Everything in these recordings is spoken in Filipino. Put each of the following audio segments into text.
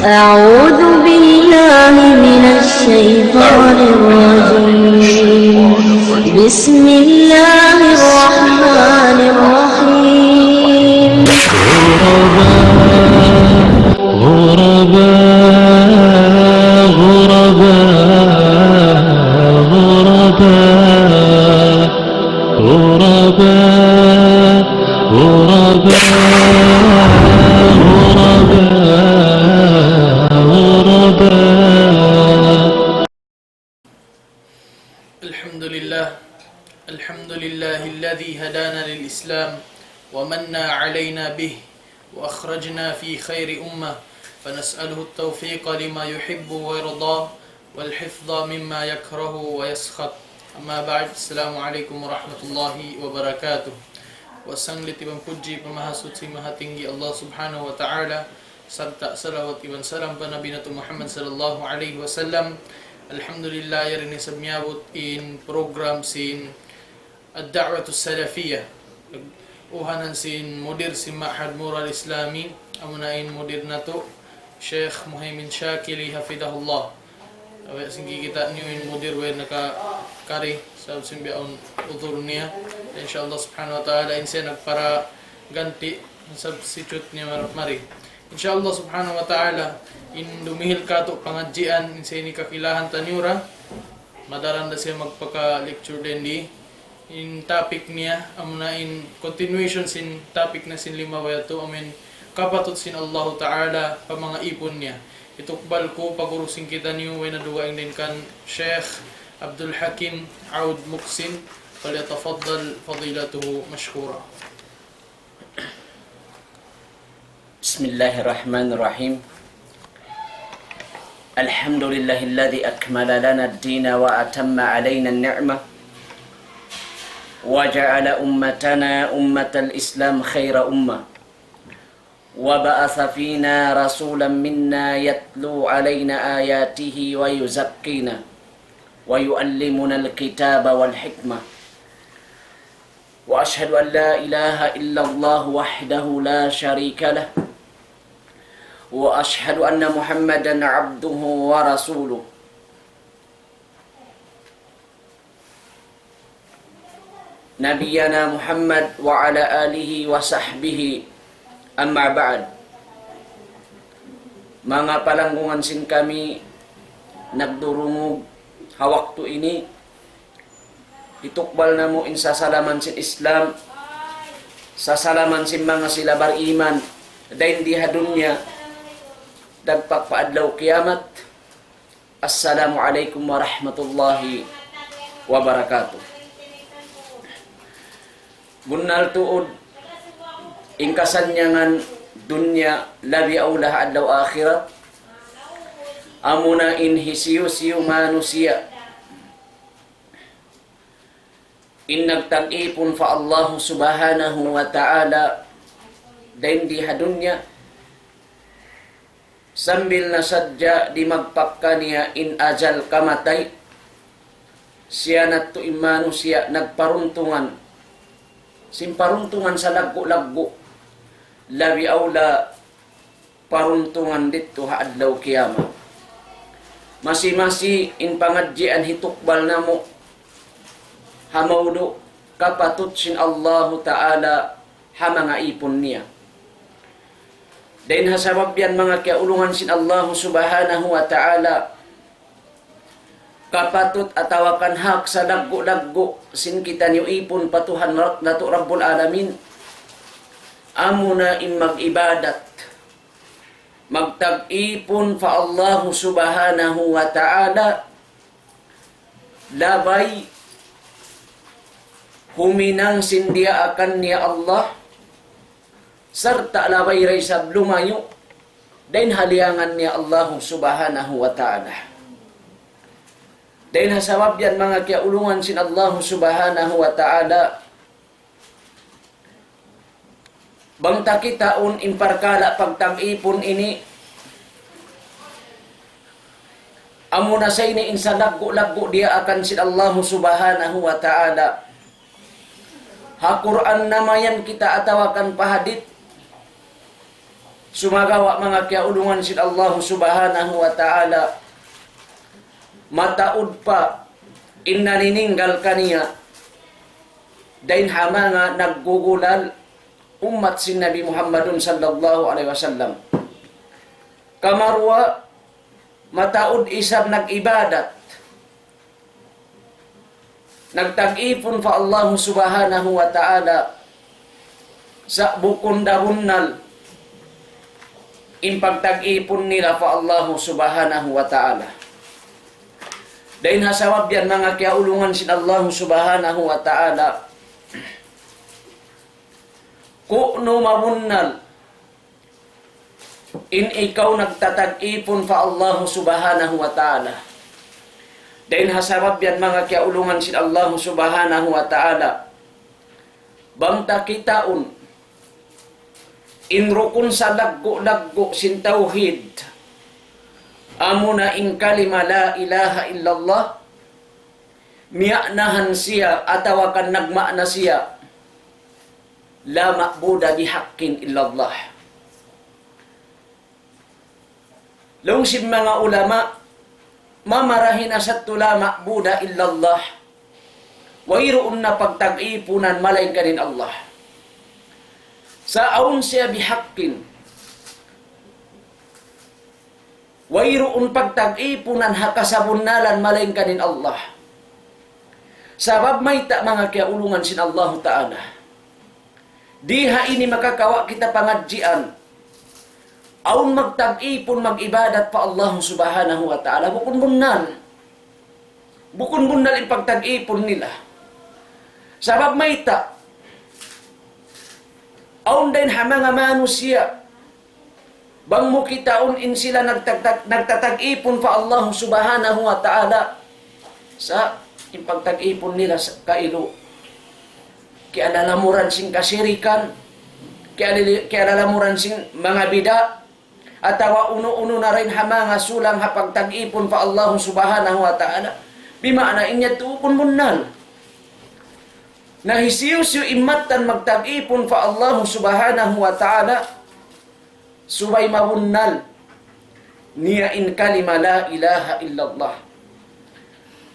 أعوذ بالله من الشيطان الرجيم بسم الله الرحمن الرحيم الحمد لله الذي هدانا للإسلام ومنّا علينا به وأخرجنا في خير أمة فنسأله التوفيق لما يحب ويرضى والحفظ مما يكره ويسخط أما بعد السلام عليكم ورحمة الله وبركاته wasanglit ibang puji pamahasut si mahatinggi Allah subhanahu wa ta'ala serta salawat ibang salam pa Nabi nato Muhammad sallallahu alaihi wasallam. Alhamdulillah yarin isabmiyabot in program sin ad-da'watu salafiyah uhanan sin mudir si Ma'had Mural Islami amunain mudir nato Sheikh Muhaimin Shakili hafidahullah awa singgi kita niyo in mudir wa nakakari sa simbiaon udhur niya insyaallah subhanahu wa ta'ala insa nagpara ganti substitute niya mari insyaallah subhanahu wa ta'ala in dumihil ka to pangadjian insa ni kakilahan tanyura madaran da siya magpaka-lecture din di in topic niya amuna in continuation sin topic na sin lima wayato amin kapatot sin Allah ta'ala pa mga ipon niya itukbal ko pagurusin kita niyo way nadugaing din kan Sheikh Abdul Hakim Aoud Muqsin falyatafaddal fadilatuhu mashkura. Bismillahirrahmanirrahim. Alhamdulillahilladzi akmala lana ad-din wa atamma alaina an-ni'mah wa ja'ala ummatana ummatal islam khaira ummah wa ba'atha fina rasulan minna yatlu alaina ayatihi wa yuzakkina wa yu'allimuna al-kitaba wal hikmah wa ashhadu an la ilaha illallah wahdahu la sharika lah wa ashhadu anna muhammadan abduhu wa rasuluh. Nabiyana Muhammad wa ala alihi wa sahbihi amma ba'd. Mga palanggungan sin kami nagdurungog hawakto ini itukbal na mo in sasalaman sin Islam sasalaman sin mga sila bariman dahin di hadunya dagpakpaadlaw kiamat. Assalamu alaikum warahmatullahi wabarakatuh. Gunnal tuod ingkasan nyangan dunya labi aulah adlaw akhirat amuna in hisiyu manusia in nagtag-ipon fa Allah subhanahu wa ta'ala dahin di hadunya sambil nasadya di magpakka niya in ajal kamatay siya nato manusia nagparuntungan simparuntungan sa laggo-laggo labi aula paruntungan dito haadlaw kiyama masi-masi in pangadjian hitukbal namo hamaudo kapatut sin Allah ta'ala ha mga ipon niya dahin hasabab yan mga kiaulungan sin Allah subhanahu wa ta'ala kapatut atawakan hak sa laggo-laggo sin kita niyo ipon patuhan nato Rabbul Alamin amuna in mag-ibadat magtag-ipon fa Allah subhanahu wa ta'ala labay huminang sindia akan niya Allah serta labay ray sab lumayo dahin haliangan niya Allah subhanahu wa ta'ala dahin hasabab yan mga kiaulungan sin Allah subhanahu wa ta'ala bangta kitaon imparkala pagtang-ipon ini amuna sa ini insa laggo-laggo dia akan sin Allah subhanahu wa ta'ala ha Quran namayan kita atawakan pahadit sumagawa mga kiaulungan sin Allah subhanahu wa ta'ala, mataod pa inanininggal kaniya dain hama nga naggugulal umat sin Nabi Muhammadun sallallahu alaihi wasallam. Kamarwa mataod isab nag-ibadat, nagtag-ipon pa Allah subhanahu wa ta'ala sa bukon dahunnal, impagtag-ipon nila pa Allah subhanahu wa ta'ala. Dahil hasawab yan mga kiaulungan sin Allah subhanahu wa ta'ala, kuno mabunnal in ikaw nagtatag-ipon pa Allah subhanahu wa ta'ala. Dahil hasabab yan mga kiaulungan sin Allah subhanahu wa ta'ala, bangta kitaon in rukun sa laggo-laggo sin tauhid, amo na in kalima la ilaha illallah, miyanahan siya atawakan nagmana siya, la ma'buda bihaqqin illallah. Lungsib mga ulama, mamarahin asat la ma'buda illallah, wairoon na pagtag-ipunan malaika din Allah. Sa aun siya bihaqqin, wairoon pagtag-ipunan hakasabunalan malaika din Allah. Sabab may ta mga kiaulungan sin Allah ta'ala, diha ini makakawa kita pangadjian, aun magtag-ipon mag-ibadat pa Allah subhanahu wa ta'ala, bukun bunnal ipagtag-ipon nila. Sabab may ta aun din hamanga manusia, bang mo kitaon in sila nagtatag-ipon pa Allah subhanahu wa ta'ala sa ipagtag-ipon nila sa kailo, kaya lalamuran sing kasirikan, kaya lalamuran sing mga bida, atawa uno-uno na rin hamanga sulang hapagtag-ipon pa Allah subhanahu wa ta'ala, bimana inya tuupon munnal. Nahisiyo imatan magtag-ipon pa Allah subhanahu wa ta'ala, subay mabunnal niya in kalima la ilaha illallah.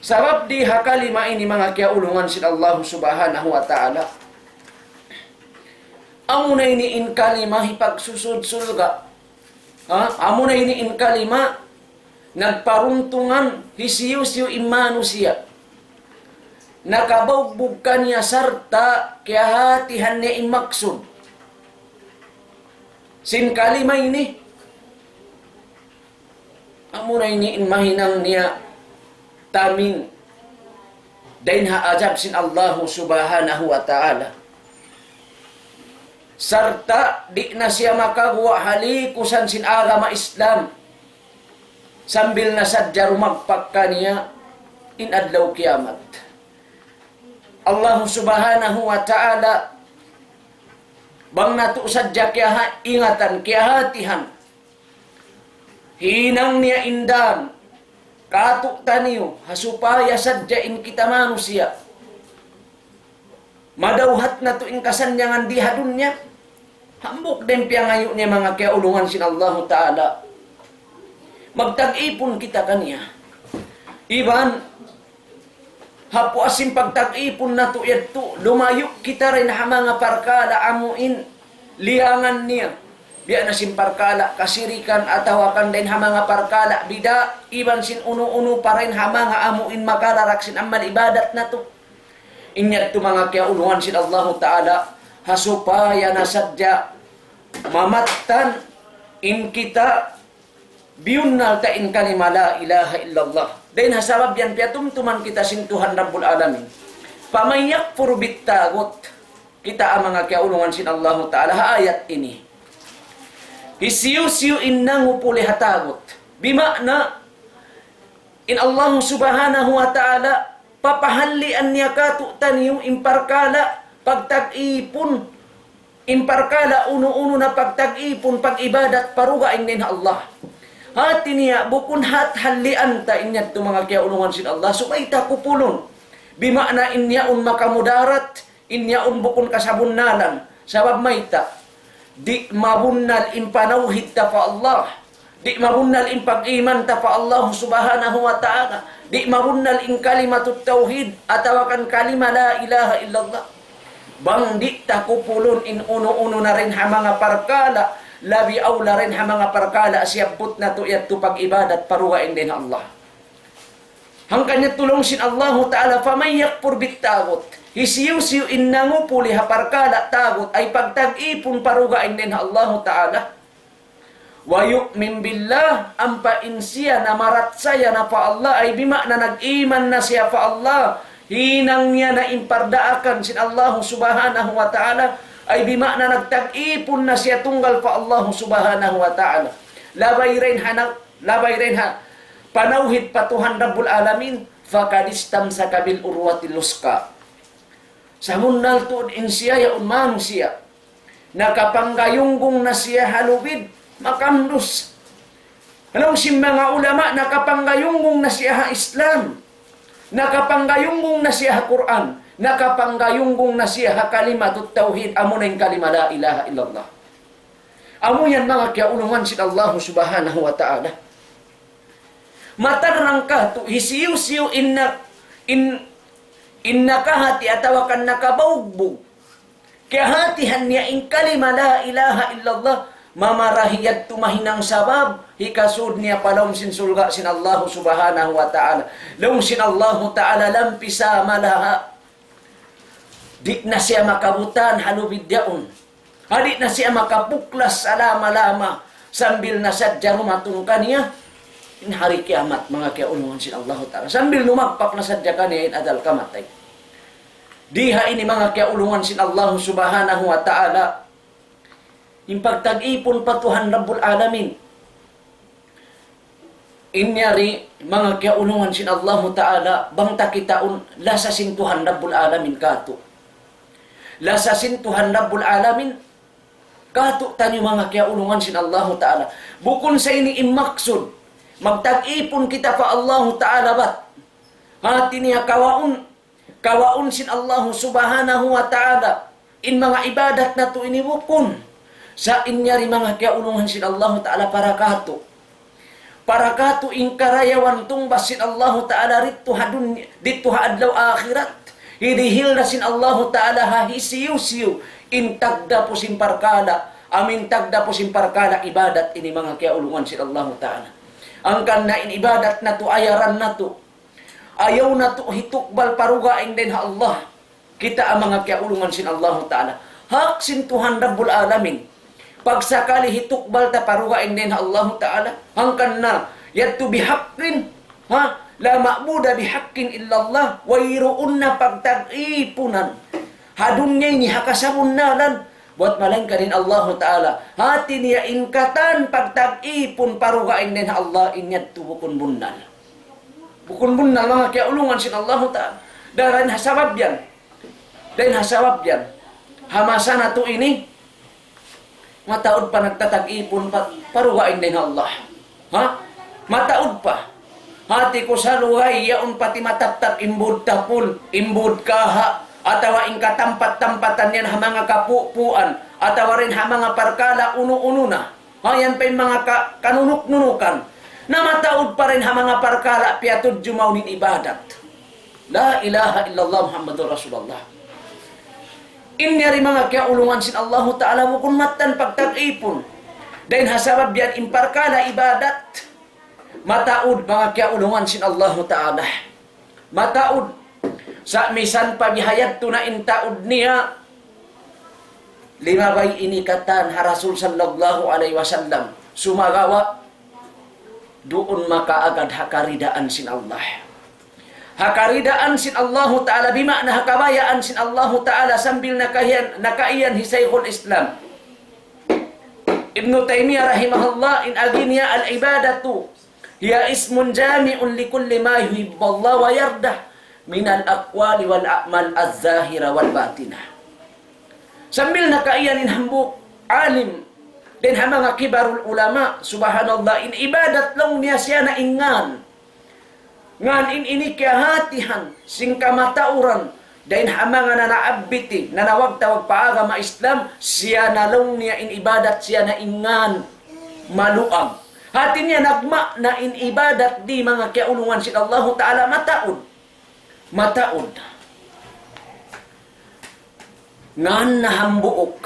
Sabab di hakalima ini mga kiaulungan sin Allah subhanahu wa ta'ala, amo na ini in kalima hipagsusud-sulga, amo na ini in kalima nagparuntungan hisiyo imanu siya, nakabawbog kanya sarta kaya hatihan niya imaksud sin kalima ini, amo na ini in mahinang niya tamin dain haajab sin Allah subhanahu wa ta'ala, sarta di na siya makagawa halikusan sin agama Islam, sambil na sadya rumagpak kaniya in adlaw kiamat. Allah subhanahu wa ta'ala bang nato sadya kaya ingatan kaya hatihan, hinang niya indan katuk taniyo hasupaya sadya in kita manusia, madawhat na to in kasanyangan dihadun niya, hambok din piyangayo niya mga kiaulungan sin Allah ta'ala, magtag-ipon kita kaniya. Iban, hapo asim pagtag-ipon na to yadto, lumayok kita rin hamanga parkala amuin, liangan niya, biya na sin parkala, kasirikan atawakan din hamanga parkala, bida, iban sin uno-uno pa rin hamanga amuin makalarak sin amal ibadat na to. Inyat to mga kiaulungan sin Allah ta'ala, hasupaya na sadya, mamatan in kita, biyunnal ta in kalima la ilaha illallah. Dahil hasabab yan, piyatumtuman kita sin Tuhan Rabbul Alamin. Pamayak puro bittagot, kita ang mga kiaulungan sin Allah ta'ala, ayat ini. Hisiyo-siyo innang upuli hatagot. Bimakna, in Allah subhanahu wa ta'ala, papahalian niya katutan yung imparkala, pagtag-ipon, imparkala uno-uno na pagtag-ipon, pag-ibadat, parugain din Allah. Hati niya, bukun halian ta inyat to mga kiaulungan sin Allah, subay ta kupulon. Bimakna inyaun makamudarat, inyaun bukun kasabunalan, sabab may ta. di mabunnal impanauhid ta pa Allah, di mabunnal impag-iman ta pa Allah subhanahu wa ta'ala, di mabunnal in kalimatut tauhid atawakan kalima la ilaha illallah. Bang di ta kupulon in uno-uno na rin ha mga parkala, labi aula rin ha mga parkala siyabot na to yat to pag-ibadat paruwain din Allah. Hangkan niya tulong sin Allah ta'ala, famay yakpur bittagot, hisiyo-siyo innango puli ha parkala tagot, ay pagtag-ipon parugain din Allah ta'ala. Wa yu'min billah, ang painsiya na maratsaya na pa Allah, ay bima na nag-iman na siya pa Allah, hinang niya na impardaakan sin Allah subhanahu wa ta'ala, ay bima na nagtag-ipon na siya tunggal pa Allah subhanahu wa ta'ala. Labay rin ha, panauhid patuhan Rabbul Alamin, fakadistam sa kabil urwatil luska. Sa munal tuod in siya, yaun man siya, nakapanggayunggong na siya halubid, makamdos. Anong si mga ulama, nakapanggayunggong na siya ha Islam, nakapanggayunggong na siya ha Quran, nakapanggayunggong na siya ha kalimatut tauhid, amo na yung kalima la ilaha illallah. Amo yan mga kiaulungan sin Allah subhanahu wa ta'ala. Matarang ka to hisiyo-siyo nakahati atawakan nakabaugbog. Kaya hatihan niya in kalima la ilaha illallah, mamarahiyat tumahinang sabab, hikasud niya palong sin sulga sin Allah subhanahu wa ta'ala. Long sin Allah ta'ala lampisa malaha. Di na siya makabutan halubid yaon. Di na siya makapuklas alama-lama sambil nasadya rumatong kaniya. In hari kiamat, mga kiaulungan sin Allah ta'ala. Sambil lumagpak na sadya kaniya in adal kamatay. Diha ini mga kiaulungan sin Allah subhanahu wa ta'ala. Yung pagtag-ipon patuhan Rabbul Alamin. Inyari, mga kiaulungan sin Allah ta'ala, bangta kitaon, lasasin Tuhan Rabbul Alamin kato. Lasasin Tuhan Rabbul Alamin, kato tanyo mga kiaulungan sin Allah ta'ala. Bukon sa ini imaksud, magtag-ipon kita pa Allah ta'ala bat. Hati niya kawaun sin Allah subhanahu wa ta'ala. In mga ibadat na to inibukon. Sa inyari mga kiaulungan sin Allah ta'ala para kato. Para kato in karayawan tumbas sin Allah ta'ala dito haadlaw akhirat. Hidihil na sin Allah ta'ala hahisiyo-siyo in tagda po sin parkala. Amin tagda po sin parkala ibadat ini mga kiaulungan sin Allah ta'ala. Ang kanain ibadat na to, ayaran na to. Ayaw na to, hitukbal parugain din ha Allah. Kita ang mga kiaulungan sin Allah ta'ala. Hak sin Tuhan Rabbul Alamin. Pagsakali hitukbal ta parugain din ha Allah ta'ala. Hangkan na, yadto bihaqqin. La ma'buda bihaqqin illallah. Wairoon na pagtag-ipunan. Hadunyay ni hakasabun nalan. Buat malain ka din Allah ta'ala. Hati niya inkatan pagtag-ipon parugain din Allah inyad to bukun bunnal. Bukun bunnal mga kiaulungan sin Allah ta'ala. Dahil hasabab yan. Dahil hasabab yan. Hamasa na to ini. Mataod pa nagtatag-ipon parugain din Allah. Mataod pa. Hati ko sa luhay yaon pati mataptak imbud tapul. Imbud kaha. Atawa ing katampat-tampatan yan ha mga kapupuan, atawa rin ha mga parkala uno-uno na. Yan pa yung mga kanunuk-nunukan. Na mataod pa rin ha mga parkala piatod jumaunin ibadat. La ilaha illallah Muhammadur Rasulullah. Inyari mga kiaulungan sin Allah ta'ala mo kung matan pagtag-ipon. Dahil hasabab yan imparkala ibadat. Mataod mga kiaulungan sin Allah ta'ala. Mataod. Sa misan pagihayad to na intaod niya, limabay inikatan ha Rasul sallallahu alaihi wasallam, sumagawa, doon makaagad hakaridaan sin Allah. Hakaridaan sin Allah ta'ala, bima na hakabayaan sin Allah ta'ala, sambil nakaiyan hisayhul Islam. Ibn Taymiyyah rahimahullah, in aginya al-ibadatu, hiya ismun jami'un likulli ma yuhibballah wa yardah, minal aqwali wal a'mal az-zahira wal batinah. Sambil nakaiyanin hambuk alim din ha mga kibarul ulama, subhanallah, in ibadat lang niya siya na ingan. Ngan in ini kehatihan sing kamatauran Dahil hamanga na naabiti, na nawag-tawag paaga ma Islam, siya nalong niya in ibadat, siya na ingan maluag. Hati niya nagma na in ibadat di mga kiaulungan si Allah Ta'ala mataod. Mataod. Ngan nahambuok.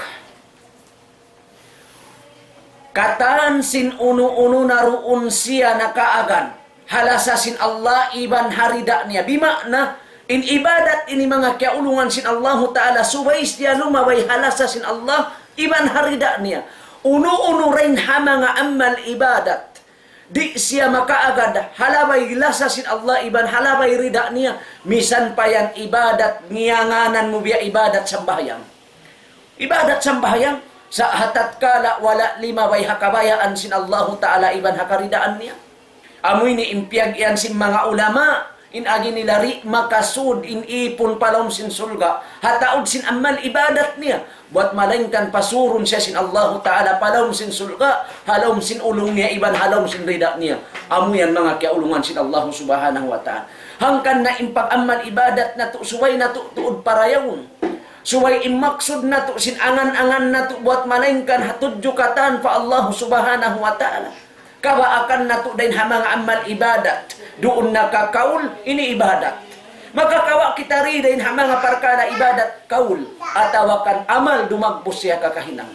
Kataan sin uno-uno na ruun siya nakaagan. Halasa sin Allah iban harida niya. Bima na in ibadat ini mga kiaulungan sin Allah Ta'ala subay siya lumaway halasa sin Allah iban harida niya. Uno-uno rin hamanga amal ibadat. Di siya makaagad halabay lasa sin Allah iban halabay rida niya. Misan pa yan ibadat niyanganan mo biya ibadat sambahyang. Ibadat sambahyang sa hatat kala wala lima bay hakabayaan sin Allah Ta'ala iban hakaridaan niya. Amoy ni impiyag yan sin mga ulama. Inagi nilari makasud inipon palom sin sulga. Hataod sin amal ibadat niya. Buat malengkan pasurun siya sin Allah Ta'ala palom sin sulga. Halom sin ulong niya iban halom sin rida niya. Amo yan mga kiaulungan sin Allah Subhanahu wa Ta'ala. Hangkan na impag amal ibadat na to. Suway na to tuod parayawon. Suway imaksud na to sin angan-angan na to. Buat malengkan hatudjukatan pa Allah Subhanahu wa Ta'ala. Kawaakan na to din hamang amal ibadat. Doon nakakaul, ini ibadat. Makakawa kita rin din hamang parkala ibadat kaul. Atawakan amal dumagbos siya kakahinang.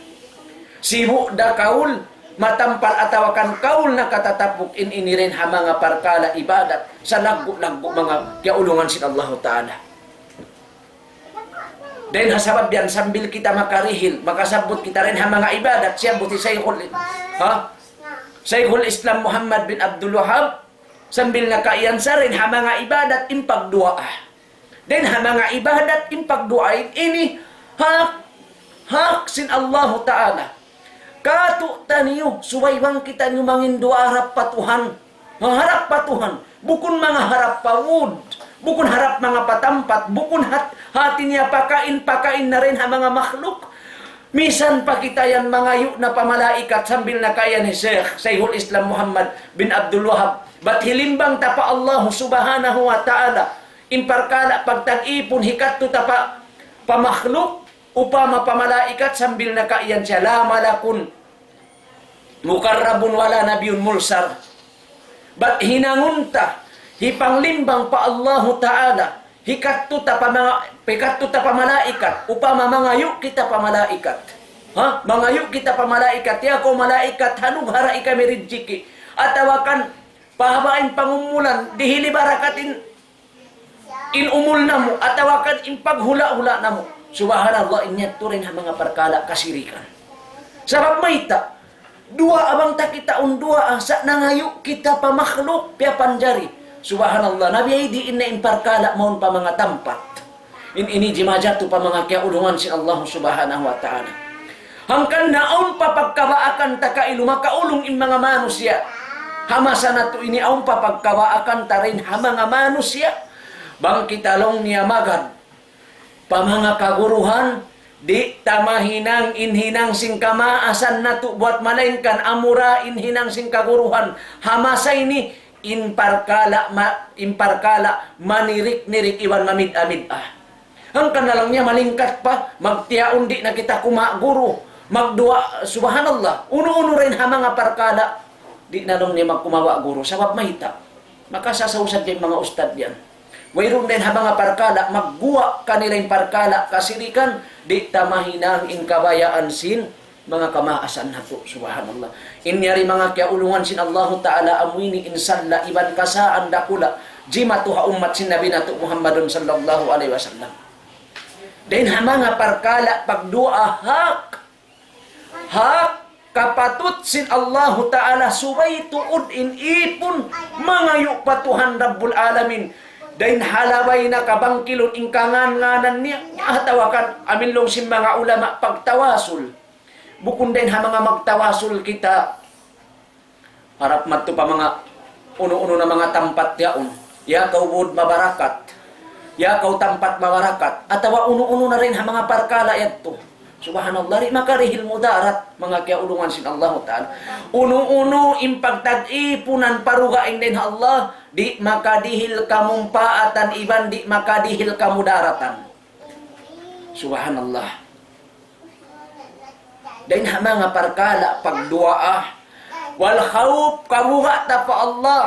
Sibu da kaul, matampal atawakan kaul na katatapok ini rin hamang parkala ibadat. Sa lagbo-lagbo mga kiaulungan sin Allah Ta'ala. Dahil hasabab yan, sambil kita makarihil, makasabot kita rin hamang ibadat. Siya buti sa ikul. Shaykhul Islam Muhammad bin Abdul Wahab sambil nakaiyansa rin hamanga ibadat impagduaa. Den hamanga ibadat impagduain ini hak sin Allah Ta'ala. Katu taniyo suwaybang kita nyo mangin dua harap patuhan. Harap patuhan. Bukun mga harap pawud. Bukun harap mga patampat. Bukun hati niya pakain na rin hamanga makhluk. Misan pa kita yan mga yu na pamalaikat sambil na kaya ni Shaykhul Islam Muhammad bin Abdul Wahab. Ba't hilimbang tapa Allah Subhanahu wa Ta'ala imparkala pagtag-ipon hikat to tapa pamakhluk upama pamalaikat sambil na kaya siya la malakun mukarrabun wala nabiyun mulsar. Ba't hinangunta hipanglimbang pa Allah Ta'ala hikat to tapa malaikat upama mangayu kita pa malaikat. Mangayu kita pa malaikat. Ya ko malaikat hanug hara ika merijiki. Atawakan pahabain pangumulan dihili barakatin in umul namo atawakan in paghula-hula namo. Subhanallah inyat to rin mga parkala kasirikan. Sabab maita dua abang takita dua asa nangayu kita pa makhluk pia panjari. Subhanallah, Nabi ay di ina imparkala maun pa mga tampat. Ini jimajatu pa mga kiaulungan si Allah Subhanahu wa Ta'ala. Hangkan naon pa pagkawaakan takailu, makaulong in mga manusia. Hamasa na to ini aon pa pagkawaakan tarin hamanga manusia. Bang kitalong niya magad. Pa mga kaguruhan, di tamahinang inhinang sing kamaasan na to buat malengkan amura inhinang sing kaguruhan. Hamasa ini imparkala manirik-nirik iwan mamid-amid Hangkan na lang niya malingkat pa magtiyaon di na kita kumaguro magdua subhanallah uno-uno rin hamanga parkala di na lang niya magkumawa guro sabab mahita makasasawsad yung mga ustad yan mayroon din hamanga parkala magguwa kanila yung parkala kasirikan di tamahinang inkabayaan sin mga kamaasan na to, subhanallah. Inyari mga kiaulungan sin Allah Ta'ala amwini insalla iban kasaan dakula jimatuha ummat sin Nabi nato Muhammadun sallallahu alaihi wasallam. Dahil mga parkala pagdua hak kapatut sin Allah Ta'ala subay tuod in ipon mga yupatuhan Rabbul Alamin. Dahil halabay na kabangkilon ingkangan-nganan niya hatawakan amin long sin mga ulama pagtawasul. Bukun din ha mga magtawasul kita. Harap madto pa mga uno-uno na mga tampat yaon. Ya kau wud mabarakat. Ya kau tampat mabarakat. Atawa uno-uno na rin ha mga parkala yato. Subhanallah, makarihil mo darat mga kiaulungan sin Allah Ta'ala. Uno-uno impagtag-ipunan parugain din Allah. Di makadihil kamumpaatan iban di makadihil kamudaratan. Subhanallah. Dain ha mga parkala pagduaa. Wal khawf kabuha ta pa Allah.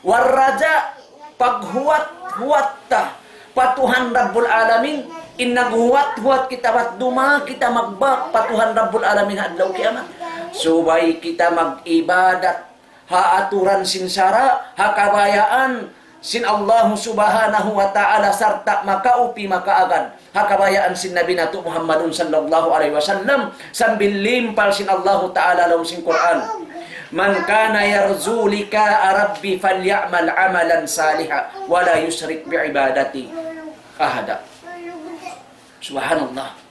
War raja paghuwat-huwat ta patuhan Rabbul Alamin. Inaghuwat-huwat kita wat duma kita magbak patuhan Rabbul Alamin adlaw kiamat. Subay kita mag-ibadat haaturan sinsara hakabayaan sin Allah subhanahu wa ta'ala sarta makaupi makaagad hakabayaan sin Nabi Nato Muhammadun sallallahu alaihi wasallam sambil limpal sin Allah ta'ala laum sin Quran. Man kana yarzu lika rabbi falyamal amalan saliha wala yusrik bi ibadati ahada. Subhanallah.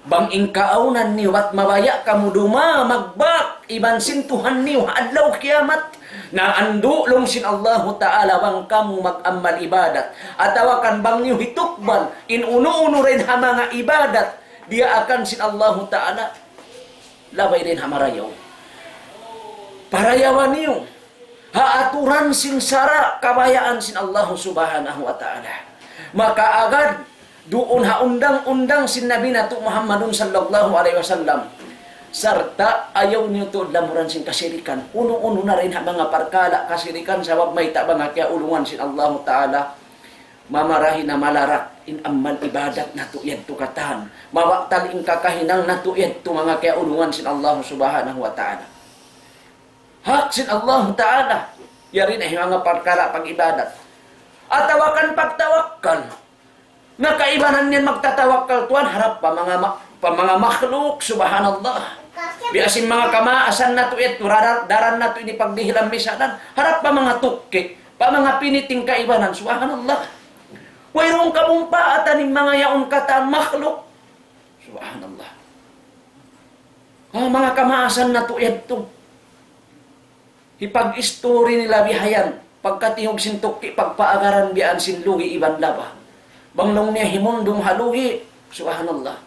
Bang ingkaunan ni wat mabaya kamu duma magbak iban sin Tuhan ni adlaw kiamat na andulong sin Allah Ta'ala bang kamu mag-amal ibadat atawa kan bang niyo hitukbal in uno-uno rin ha mga ibadat dia akan sin Allah Ta'ala labay rin ha marayaw parayawan niyo haaturan sin sara kabayaan sin Allah Subhanahu wa Ta'ala maka agad doon ha undang-undang sin Nabi Nato Muhammadun sallallahu alaihi wasallam sarta ayaw niyo to lamuran sin kasirikan uno-uno na rin ha mga parkala kasirikan sabab may tabang kaya ulungan sin Allah Ta'ala mamarahi na malarak in amal ibadat na to yan to katahan mawaktal in kakahinang na to yan to mga kaya ulungan sin Allah Subhanahu wa Ta'ala hak sin Allah Ta'ala yarin ay mga parkala pag ibadat atawakan pagtawakkal na kaibanan niyan magtatawakal tuan harap pa mga makhluk subhanallah biasin mga kamaasan na tuit daran na to ini pagdihilam misanan harap pa mga tukki pa mga piniting kaibanan subhanallah wayrong kamumpaatan ng mga yaon kata makhluk subhanallah mga kamaasan na tuit to ipag-istori nila bihayan pagkatihog sin tukki pagpaagaran bian sin lugi iban laba banglong niya himundong haluhi. Subhanallah.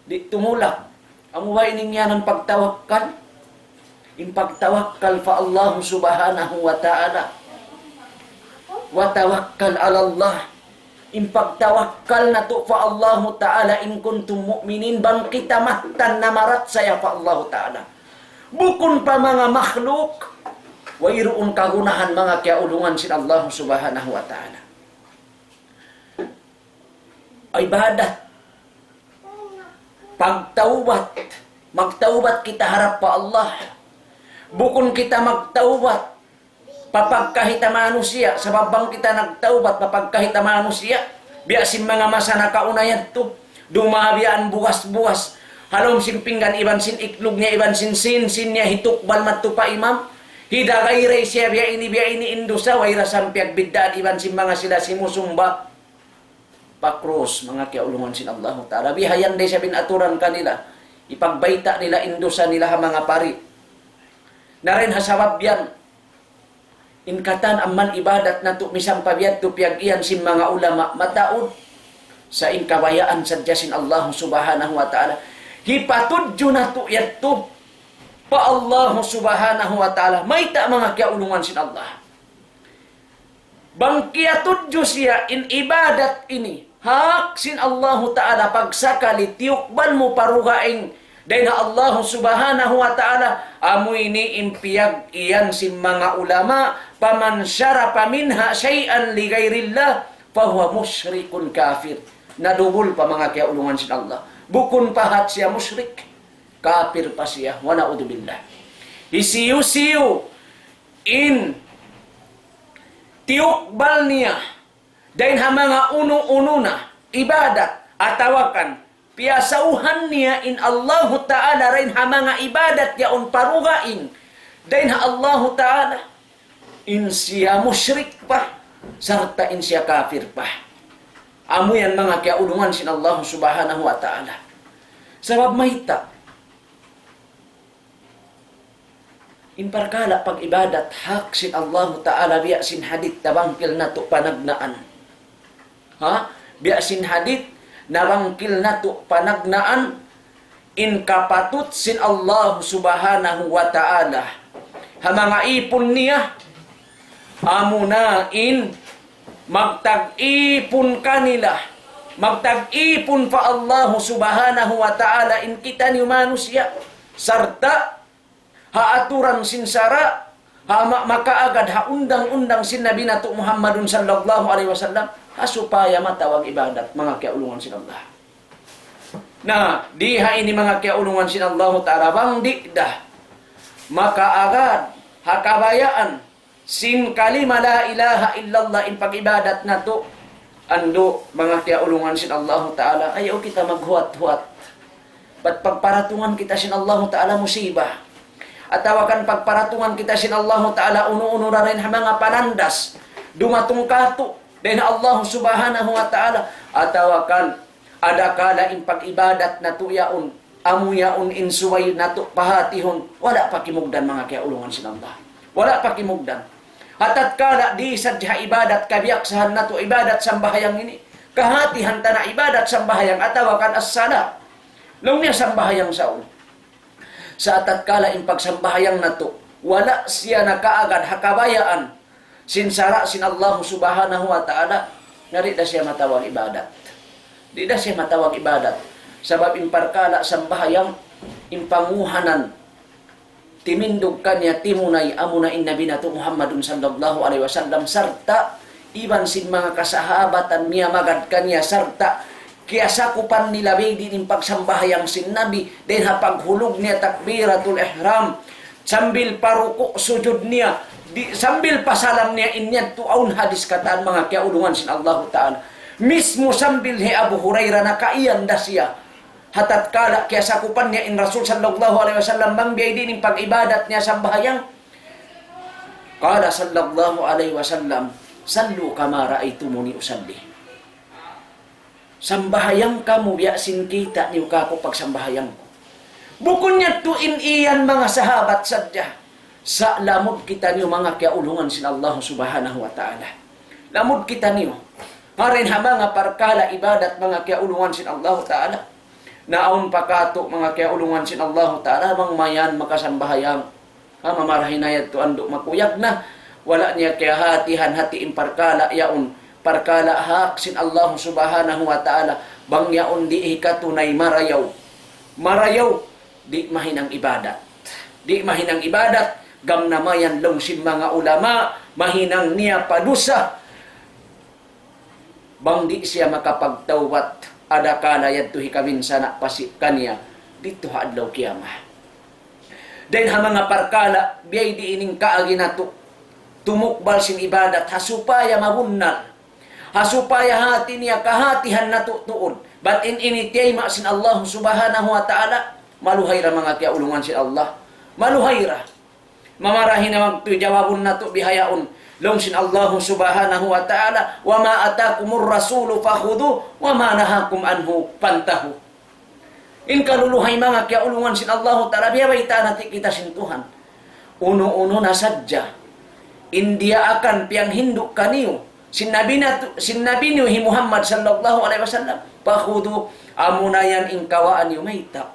Di tumulak. Ang uway niya ng pagtawakkal. In pagtawakkal fa Allah subhanahu wa ta'ala. Wa tawakkal ala Allah. In pagtawakkal na to fa Allah ta'ala in kuntum mu'minin bang kita mahtan na marat saya fa Allah ta'ala. Bukun pa mga makhluk. Wayroon kagunahan mga kiaulungan sin Allah subhanahu wa ta'ala. Ibadat pagtaubat magtaubat kita harap pa Allah bukon kita magtaubat papagkahita manusia sabab bang kita nagtaubat papagkahita manusia biasin mga masa na kaunayan to dumabian buwas-buwas halom sin pinggan iban sin iklog niya iban sin niya hitukbal matupa imam hidagay ray siya biya ini indusa wayra sampiag biddaan iban sin mga sila simusumba pakros mga kiaulungan sin Allah Ta'ala bihayan day sa binaturan kanila ipagbaita nila indusa nila ha mga pari na rin hasabab yan inkatan aman ibadat na to misang pabiyad to piyagian sin mga ulama mataod sa inkabayaan sadya sin Allah Subhanahu wa Ta'ala hipatudyo na to yato pa Allah Subhanahu wa Ta'ala may ta mga kiaulungan sin Allah bangkiyatudyo siya in ibadat ini hak sin Allah Ta'ala pagsakali tiyukban mo parugaing dahil na Allah Subhanahu wa Ta'ala amoy ni impiyag iyan sin mga ulama paman syarapa minha syai'an li gairillah fahuwa musyrikun kafir nadubul pa mga kiaulungan sin Allah bukun pahat siya musyrik kafir pa siya wa na'udzubillah isiyu-siyu in tiyukbal niya dahil ha mga uno-uno na ibadat atawakan piyasauhan niya in Allah Ta'ala rin ha mga ibadat yaon parugain dahil ha Allah Ta'ala in siya musyrik pa sarta in siya kafir pa amo yan mga kiaulungan sin Allah Subhanahu wa Ta'ala sabab mahita in parkala pag ibadat hak sin Allah Ta'ala biya sin hadith tabangkil na to panagnaan biasin hadith narangkil na to panagnaan in kapatut sin Allah Subhanahu wa Ta'ala ha mga ipon niya amunain magtag-ipon kanila magtag-ipon pa Allah subhanahu wa ta'ala in kita ni manusia sarta haaturan sinsara makaagad undang-undang sin Nabi nato Muhammadun sallallahu alaihi wasallam supaya matawag ibadat mga kaulungan sin Allah. Na diha ini mga kaulungan sin Allah ta'ala bang dah makaagad hakabayaan sin kalima la ilaha illallah in pagibadat nato ando mga kaulungan sin Allah ta'ala ayaw kita maghuat-huat ba't pagparatungan kita sin Allah ta'ala musibah atawakan pagparatungan kita sin Allah ta'ala uno-uno na rin mga panandas dumatong kato din Allah subhanahu wa ta'ala atawakan ada kala in pag-ibadat na tuyaon amuyaon insuway na to pahatihon wala pakimugdan mga kaulungan sin Allah wala pakimugdan hatat kala di sadya ibadat kabiaksahan na to ibadat sambahayang ini kahatihan ta na ibadat sambahayang atawakan as-sala long niya sambahayang saon sa atat kala in pagsambahayang na to wala siya nakaagad hakabayaan sinsara sin Allah subhanahu wa ta'ala ngari da siya matawag ibadat di da siya matawag ibadat sabab in parkala sambahayang impanguhanan timindog kanya timunay amunain nabi nato Muhammadun sallallahu alaihi wasallam sarta iban sin mga kasahabatan niya magad kanya sarta kaya sakupan nila din in pagsambahayang sin nabi din paghulog niya takbiratul ihram sambil paruko sujud niya sambil pasalam niya inyad tuaun hadis kataan mga kaulungan sin Allah ta'ala mismo sambil he Abu Hurairah nakaiyan da siya hatat kala kaya sakupan niya in Rasul sallallahu alaihi wasallam mangbiyay din yung pag-ibadat niya sa bahayang kala sallallahu alaihi wasallam sallu kama ra'aytumuni usalli sambahayang kamu biasin kita niyo kako pag sambahayang ko bukon niya tuin iyan mga sahabat sadya sa lamod kita niyo mga kaulungan sin Allah subhanahu wa ta'ala lamod kita niyo marin ha mga parkala ibadat mga kaulungan sin Allah ta'ala naon pakato mga kaulungan sin Allah ta'ala bang mayan makasambahayang mamarahinayad to ando makuyag na wala niya kaya hatihan hati imparkala yaon parkala hak sin Allah subhanahu wa ta'ala bang yaon di ikatunay marayaw di mahinang ibadat gam namayan long sin mga ulama mahinang niya padusa bang di siya makapagtawat ada kala yadto hikawin sana pasik kanya dito hadlaw kiyamah. Dahil ha mga parkala biyay di ining kaagi nato tumukbal sin ibadat hasupaya mabunnal hasupaya hati niya kahatihan nato tuon but in initiyay sin Allah subhanahu wa ta'ala maluhayra mga kaulungan sin Allah maluhayra mamarahin na magtujawabon nato bihayaon long sin Allah subhanahu wa ta'ala wa ma atakumur rasulu fakhudhu wa ma nahakum anhu pantahu in kaluluhay mga kaulungan sin Allah ta'ala biyabay tanati kita sin Tuhan uno-uno na sadya india akan piang hinduk kaniyo sin nabi niyo hi Muhammad sallallahu alaihi wasallam fakhudhu amunayan ingkawaan yu mayta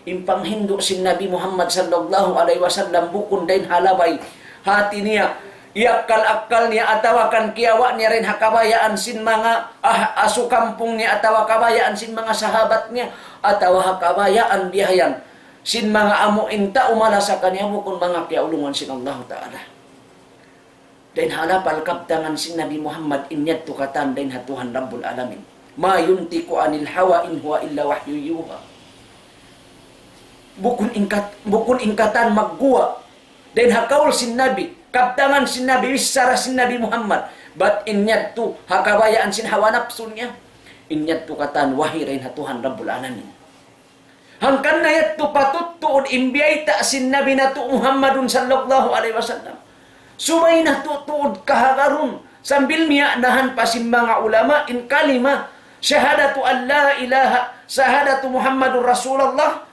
impang hinduk sin Nabi Muhammad sallallahu alaihi wasallam bukun dain halabay hati niya iakal-akal niya atawakan kiyawa niya rin hakabayaan sin mga asu kampung niya atawa kabayaan sin mga sahabat niya atawa hakabayaan bihayan sin mga amo inta umala sa kanya bukun mga kiyaulungan sin Allah ta'ala dain halapal kabtangan sin Nabi Muhammad inyad tukatan dain hatuhan Rabbul Alamin ma yuntiku anil hawa in huwa illa wahyu yuha bukun ingkatan magguwa dan hakaul sin Nabi kaptangan sin Nabi wisara sin Nabi Muhammad but inyad tu hakabayaan sin hawa nafsun niya inyad tu katan wahirin hatuhan Rabbul Alamin hangkan na yat tu patuttuod imbiyay ta sin Nabi na tu Muhammadun sallallahu alaihi wasallam sumay na tutuod kahagarun sambil miyanahan pa sin mga ulama in kalima syahadatu an la ilaha syahadatu Muhammadur Rasulullah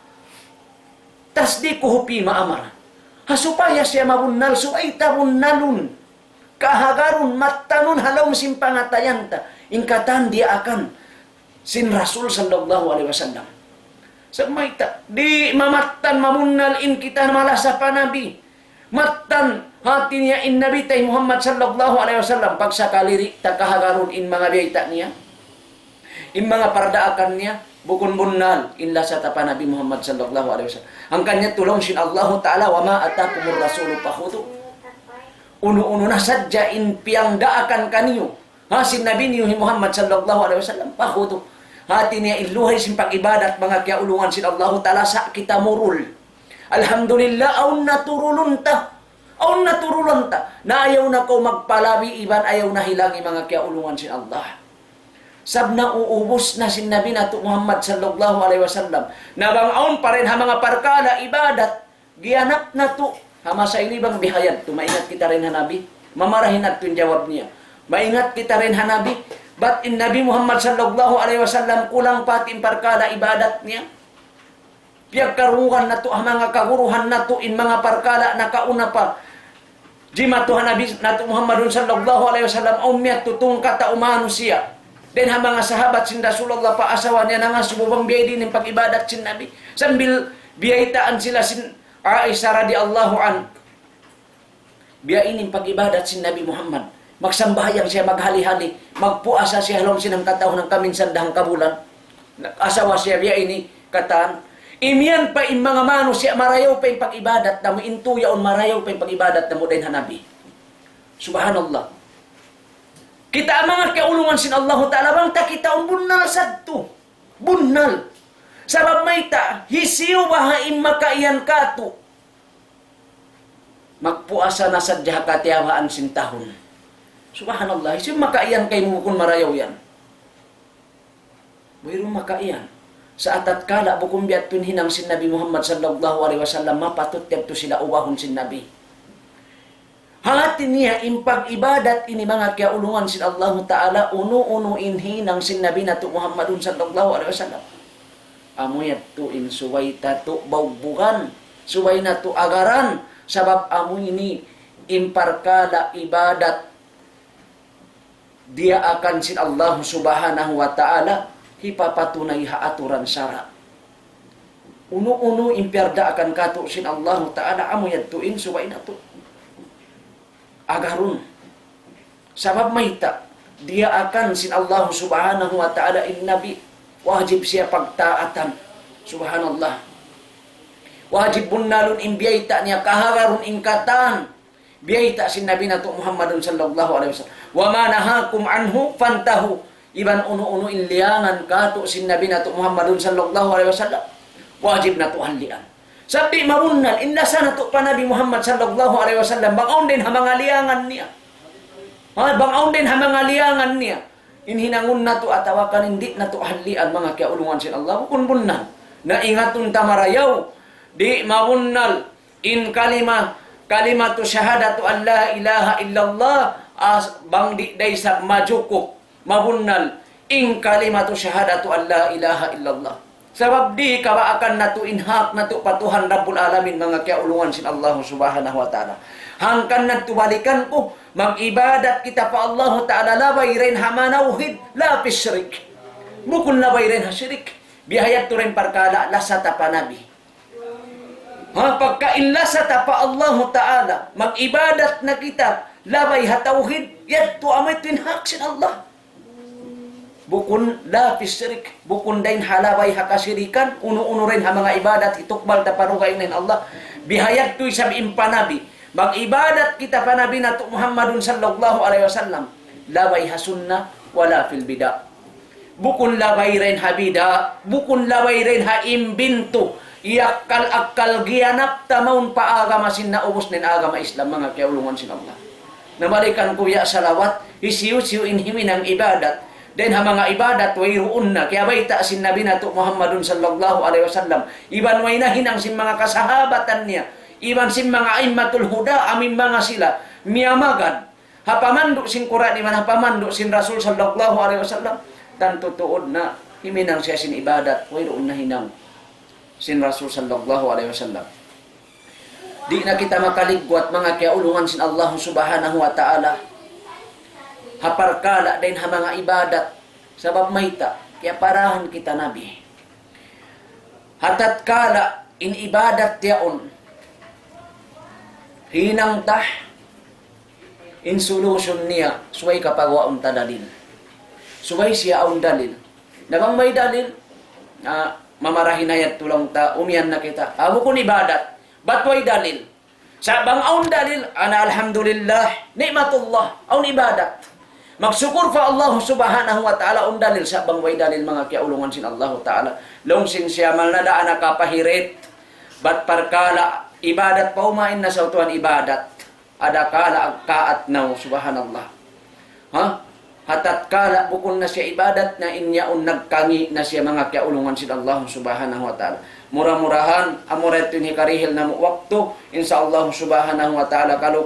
tasdikuhu pi ma'amara hasupaya siya mabunnal suaita bunnalun kahagarun mattanun halaw simpangatayan ta ingkatan dia akan sin Rasul sallallahu alaihi wasallam samaita di mamattan mabunnal in kita malasa pa Nabi mattan hati niya in Nabi tay Muhammad sallallahu alaihi wasallam pagsakaliri ta kahagarun in mga biyayta niya In mga pardaakan niya, bukun bunnal, inla sa tapa Nabi Muhammad sallallahu alaihi wasallam. Ang kanya tulong sin Allah Ta'ala, wa ma atakumur rasulu pakhudu. Uno-uno na sadya in piyang daakan kaniyo. Ha, sin Nabi niyo Muhammad sallallahu alaihi wasallam, pakhudu. Hati niya iluhay sin pag-ibadat, mga kiaulungan sin Allah Ta'ala sa kita murul. Alhamdulillah, aun naturulunta. Aun naturulunta. Na ayaw na ko magpalabi, iban ayaw na hilangi mga kiaulungan sin Allah. Sab na uubos na sin Nabi nato Muhammad sallallahu alaihi wasallam. Nabangaon pa rin ha mga parkala, ibadat. Giyanap na to. Hama sa inibang bihayad. Tumaingat kita rin ha Nabi. Mamarahin at yung jawab niya. Maingat kita rin ha Nabi. But in Nabi Muhammad sallallahu alaihi wasallam kulang patin parkala ibadat niya. Piyagkaruhan na to, mga kaguruhan na to, in mga parkala na kauna pa. Jima to Nabi nato Muhammadun sallallahu alaihi wasallam umyat tutong kata umano siya. Den ha mga sahabat sin Rasulullah pa asawa niya nga sububang biyay din ng pag-ibadat sin Nabi. Sambil biyaitaan sila sin Aisha radhiyallahu an. Biyain ng pag-ibadat sin Nabi Muhammad. Magsambayang siya, maghali-hali, magpuasa siya halong sinang katahon ng kaminsan dahang kabulan. Asawa siya biyain ni kataan. Imiyan pa in mga mano siya marayaw pa yung pag-ibadat na mo intuyaon marayaw pa yung pag-ibadat na mo din hanabi. Subhanallah. Kita ang mga kaulungan sin Allah Ta'ala bang ta kita ang bunal sadto. Bunal. Sabab may ta, hisiyo bahain makaiyan kato. Magpuasa na sadya katiyawaan sin tahon. Subhanallah. Hisiyo makaiyan kay mo kung marayaw yan. Mayroong makaiyan. Sa atat kala, bukong biat pinhinang sin Nabi Muhammad sallallahu alaihi wasallam, mapatot to sila uwahon sin Nabi. Hati niya, impag-ibadat ini mga kiaulungan sin Allah Ta'ala, uno-uno inhinang sin Nabi na to Muhammadun sallallahu alaihi wasallam. Amoy to in suway tato bawbugan, suway na to agaran, sabab amoy ni imparkala ibadat, dia akan sin Allah subhanahu wa ta'ala, hipapatunay haaturan sara. Uno-uno impyarda akan kato sin Allah Ta'ala amoyad tuin subay na to. Agarun. Sabab mayta, dia akan sin Allah Subhanahu wa Ta'ala in Nabi. Wajib siya pagtaatan. Subhanallah. Wajib bunnalun in biyayta niya kahagarun in katan. Biyayta sin Nabi nato Muhammadun sallallahu alaihi wasallam. Wa ma nahakum anhu fantahu. Iban uno-uno in liangan kato sin Nabi nato Muhammadun sallallahu alaihi wasallam. Wajib nato hanlian. Sabi mabunnal, inlasa na to pa Nabi Muhammad sallallahu alaihi wasallam, bangaon din ha mga liangan niya. Bangaon din ha mga liangan niya. Inhinangon na to atawakan hindi na to halian mga kiaulungan sin Allah. Kung bunnal, na ingatun tamarayaw, di mabunnal, in kalimatu syahadatu an la ilaha illallah, bang di day sa majuko, mabunnal, in kalimatu syahadatu an la ilaha illallah. Sabab di ka akan natu inhak natu patuhan Rabbul Alamin mga kiaulungan sin Allah Subhanahu wa Ta'ala. Hangkan natu balikan ko mag-ibadat kita pa Allah Ta'ala labay rin hamanawhid la pisrik. Bukun labay rin ha syirik. Bihayat to rin parkala lasata pa Nabi. Pagkainlasata pa Allah Ta'ala mag-ibadat na kita labay ha tauhid yat to amay tinhak sin Allah. Bukun la pisrik, bukun dain halaway hakasirikan, uno-uno rin ha mga ibadat, itukbal ta parugayin ng Allah. Bihayat to'y sabihin pa Nabi, mag-ibadat kita pa Nabi na to Muhammadun sallallahu alaihi wasallam, laway ha sunna, wala fil bida. Bukun laway rin ha bida, bukun laway rin ha imbinto, iyakal-akal giyanap tamaun pa agama sin na ubos nin agama Islam, mga kiaulungan sin Allah. Nabalikan ko ya salawat, isiyo-siyo inhimin ang ibadat, den ha mga ibadat wayruun na kaya baita sin Nabi nato Muhammadun sallallahu alaihi wasallam iban way na hinang sin mga kasahabatan niya iban sin mga aimmatul huda amin mga sila miyamagan hapamando sin Quran iman hapamando sin Rasul sallallahu alaihi wasallam tan tutuod na himinang siya sin ibadat wayruun na hinang sin Rasul sallallahu alaihi wasallam. Di na kita makaligwat mga kiaulungan sin Allah Subhanahu wa Ta'ala. Haparkala din ha mga ibadat sabab mayta kaya parahan kita Nabi. Hatat kala in ibadat yaon hinang tah in solution niya suway kapagwaon ta dalil. Suway siya aun dalil. Nabang may dalil, mamarahinayat tulang ta, umiyan na kita. Amo kun ibadat. Ba't way dalil? Sa bang aun dalil, ana alhamdulillah, nikmatullah, aun ibadat. Magsyukur fa Allah subhanahu wa ta'ala un dalil sa bang way dalil mga kiaulungan sin Allah ta'ala. Long sin siya mal na daan nakapahirit. Ba't parkala, ibadat pa umain na sa utuan ibadat. Ada kala agkaat na subhanallah. Ha? Hatat kala bukon na siya ibadat na inyaon nagkangi na siya mga kiaulungan sin Allah subhanahu wa ta'ala. Murah-murahan, amuretin hikarihil na waktu, insyaallah subhanahu wa ta'ala, kalau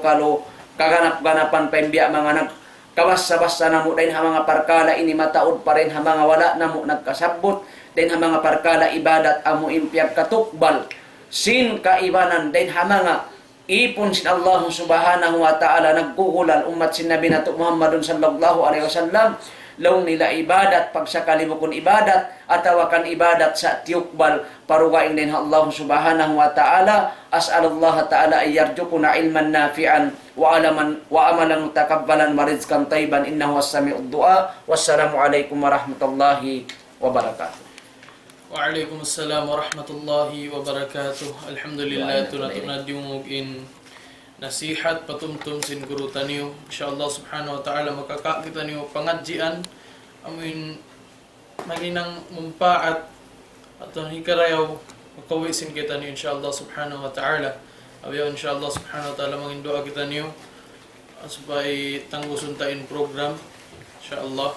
kaganap-ganapan paimbya mga nagkabasa-basa na mo, din ha mga parkala ini mataod pa rin ha mga wala na mo nagkasabot, din ha mga parkala ibadat amo impyag katukbal, sin kaibanan, din ha mga ipon sin Allah subhanahu wa ta'ala, nagkukulan umat sin Nabi nato Muhammadun sallallahu alaihi wasallam, law nila ibadat pagsakali mo kun ibadat atawakan ibadat sa tiukbal paruwaing din Allah subhanahu wa ta'ala. As'alullah ta'ala ay yarjukuna ilman nafi'an wa amalan mutakabbalan wa rizqan tayyiban innahu was-sami'ud du'a. Wassalamu alaikum warahmatullahi wabarakatuh. Waalaikumsalam warahmatullahi wabarakatuh. Alhamdulillah tunatuna dimugin nasihat patumtum sin guru taniyo. Insyaallah subhanahu wa ta'ala makakakita niyo pangadjian amin maginang mumpaat aton hikarayaw makawisin kita niyo insyaallah subhanahu wa ta'ala. Abiyo insyaallah subhanahu wa ta'ala mangindoa kita niyo asbay tanggusuntain program insyaallah.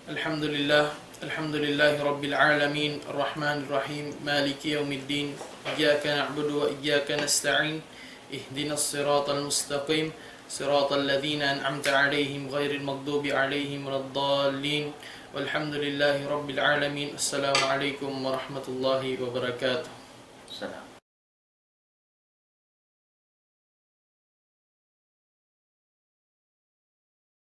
Alhamdulillah alhamdulillahi rabbil alamin arrahmanir rahim maliki yaumiddin iyyaka na'budu wa iyyaka nasta'in اهدنا الصراط المستقيم صراط الذين أنعمت عليهم غير المغضوب عليهم ولا الضالين والحمد لله رب العالمين. السلام عليكم ورحمة الله وبركاته. Salam.